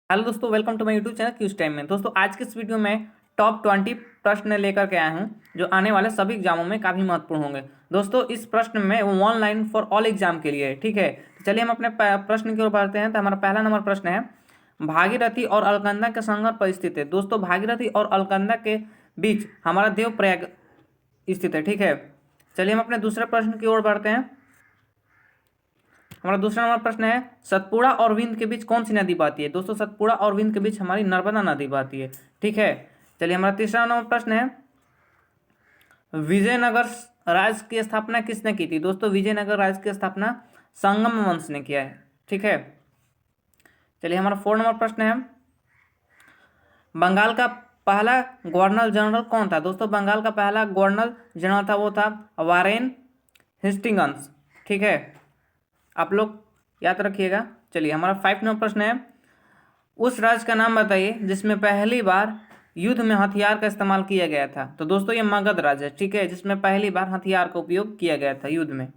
Hello दोस्तों, welcome to my YouTube channel क्यूज time में। दोस्तों आज के इस वीडियो में टॉप 20 प्रश्न लेकर के आया हूं जो आने वाले सभी एग्जामों में काफ़ी महत्वपूर्ण होंगे। दोस्तों इस प्रश्न में वो ऑनलाइन फॉर ऑल एग्जाम के लिए है, ठीक है। तो चलिए हम अपने प्रश्न की ओर बढ़ते हैं। तो हमारा पहला नंबर प्रश्न है, भागीरथी और अलकनंदा के संगम पर स्थित है। दोस्तों भागीरथी और अलकनंदा के बीच हमारा देवप्रयाग स्थित है, ठीक है। चलिए हम अपने दूसरे प्रश्न की ओर बढ़ते हैं। हमारा दूसरा नंबर प्रश्न है, सतपुड़ा और विंध्य के बीच कौन सी नदी बहती है। दोस्तों सतपुड़ा और विंध्य के बीच हमारी नर्मदा नदी बहती है, ठीक है। चलिए हमारा तीसरा नंबर प्रश्न है, विजयनगर राज्य की स्थापना किसने की थी। दोस्तों विजयनगर राज्य की स्थापना संगम वंश ने किया है, ठीक है। चलिए हमारा 4 नंबर प्रश्न है, बंगाल का पहला गवर्नर जनरल कौन था। दोस्तों बंगाल का पहला गवर्नर जनरल था वो था वारेन हेस्टिंग्स, ठीक है। आप लोग याद रखिएगा। चलिए हमारा 5 नंबर प्रश्न है, उस राज्य का नाम बताइए जिसमें पहली बार युद्ध में हथियार का इस्तेमाल किया गया था। तो दोस्तों ये मगध राज्य है, ठीक है, जिसमें पहली बार हथियार का उपयोग किया गया था युद्ध में।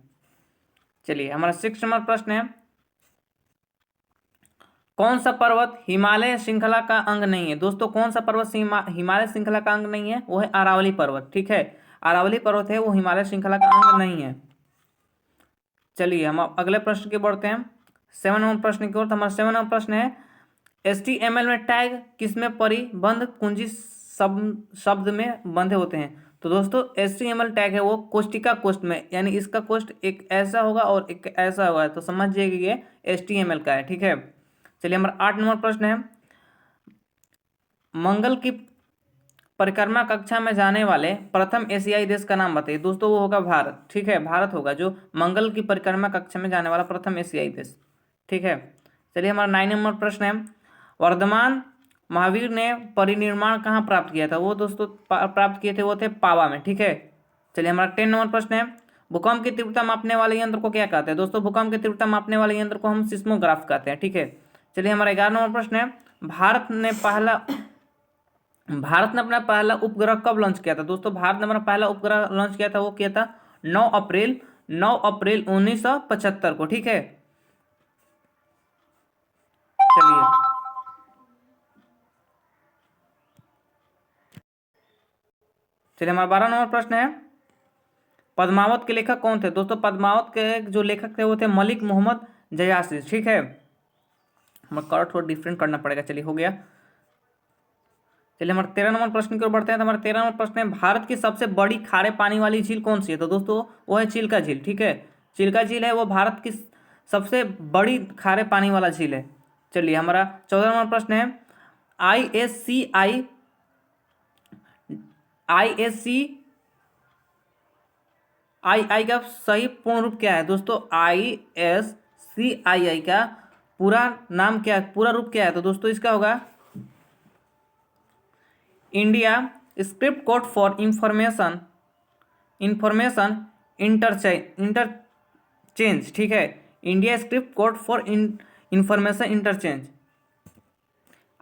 चलिए हमारा 6 नंबर प्रश्न है, कौन सा पर्वत हिमालय श्रृंखला का अंग नहीं है। दोस्तों कौन सा पर्वत हिमालय श्रृंखला का अंग नहीं है, वो है अरावली पर्वत, ठीक है। अरावली पर्वत है वो हिमालय श्रृंखला का अंग नहीं है। चलिए हम अगले प्रश्न की बढ़ते हैं, 7 नंबर प्रश्न की ओर। तो हमारा 7 नंबर प्रश्न है, HTML में टैग किसमें परिबंध कुंजी शब्द में बंधे होते हैं। तो दोस्तों HTML टैग है वो कोष्टिका कोष्ठ में, यानी इसका कोष्ठ एक ऐसा होगा और एक ऐसा होगा, तो समझ जाइए ये HTML का है, ठीक है। चलिए हमारा 8 नंबर प्रश्न है, मंगल की परिक्रमा कक्षा में जाने वाले प्रथम एशियाई देश का नाम बताइए। दोस्तों वो होगा भारत, ठीक है, भारत होगा जो मंगल की परिक्रमा कक्षा में जाने वाला प्रथम एशियाई देश, ठीक है। चलिए हमारा 9 नंबर प्रश्न है, वर्धमान महावीर ने परिनिर्माण कहाँ प्राप्त किया था। वो दोस्तों प्राप्त किए थे वो थे पावा में, ठीक है। चलिए हमारा 10 नंबर प्रश्न है, भूकंप की तीव्रता मापने वाले यंत्र को क्या कहते हैं। दोस्तों भूकंप की तीव्रता मापने वाले यंत्र को हम सिस्मोग्राफ कहते हैं, ठीक है। चलिए हमारा 11 नंबर प्रश्न है, भारत ने अपना पहला उपग्रह कब लॉन्च किया था। दोस्तों भारत ने अपना पहला उपग्रह लॉन्च किया था वो किया था 9 अप्रैल 1975 को, ठीक है। चलिए चलिए हमारा 12 नंबर प्रश्न है, पद्मावत के लेखक कौन थे। दोस्तों पद्मावत के जो लेखक थे वो थे मलिक मोहम्मद जयासी, ठीक है। हमारा कलर थोड़ा डिफरेंट करना पड़ेगा। चलिए हो गया। चलिए हमारे 13 नंबर प्रश्न की ओर बढ़ते हैं। तो हमारा 13 नंबर प्रश्न है, भारत की सबसे बड़ी खारे पानी वाली झील कौन सी है। तो दोस्तों वो है चिल्का झील, ठीक है। चिल्का झील है वो भारत की सबसे बड़ी खारे पानी वाला झील है। चलिए हमारा 14 नंबर प्रश्न है, ISCI आई का सही पूर्ण रूप क्या है। दोस्तों ISCI का पूरा नाम क्या है, पूरा रूप क्या है। तो दोस्तों इसका होगा India script code for information interchange, ठीक है। India script code for information interchange,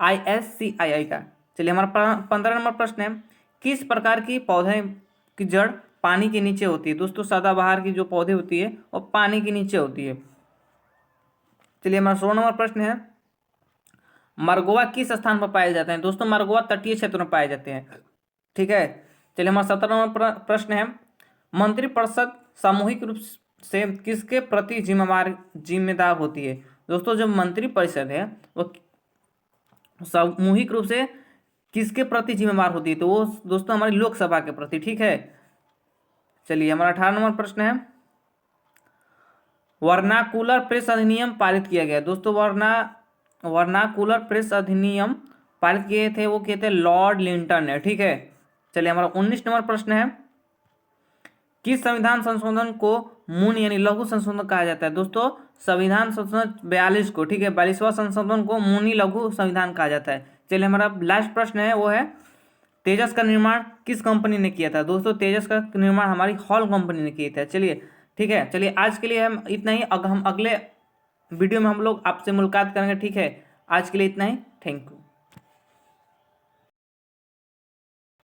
ISCI का। चलिए हमारा 15 नंबर प्रश्न है, किस प्रकार की पौधे की जड़ पानी के नीचे होती है। दोस्तों सदाबहार की जो पौधे होती है वो पानी के नीचे होती है। चलिए हमारा 16 नंबर प्रश्न है, मरगोवा किस स्थान पर पाए जाते हैं। दोस्तों मरगोवा तटीय क्षेत्र में पाए जाते हैं, ठीक है। चलिए हमारा 17 नंबर प्रश्न है, मंत्रिपरिषद सामूहिक रूप से किसके प्रति जिम्मेदार होती है। दोस्तों जो मंत्रिपरिषद है वो सामूहिक रूप से किसके प्रति जिम्मेदार होती है। तो वो दोस्तों हमारी लोकसभा के प्रति, ठीक है। चलिए हमारा 18 नंबर प्रश्न है, वर्नाकुलर प्रेस अधिनियम पारित किया गया। दोस्तों वर्नाकुलर प्रेस अधिनियम पारित किए थे वो किए थे लॉर्ड लिंटन ने, ठीक है। चलिए हमारा 19 नंबर प्रश्न है, किस संविधान संशोधन को मून यानी लघु संशोधन कहा जाता है। दोस्तों संविधान संशोधन 42 को, ठीक है, 42वां संशोधन को मुनि लघु संविधान कहा जाता है। चलिए हमारा लास्ट प्रश्न है वो है, तेजस का निर्माण किस कंपनी ने किया था। दोस्तों तेजस का निर्माण हमारी हॉल कंपनी ने किया था। चलिए ठीक है, चलिए आज के लिए हम इतना ही। हम अगले वीडियो में हम लोग आपसे मुलाकात करेंगे, ठीक है। आज के लिए इतना ही, थैंक यू।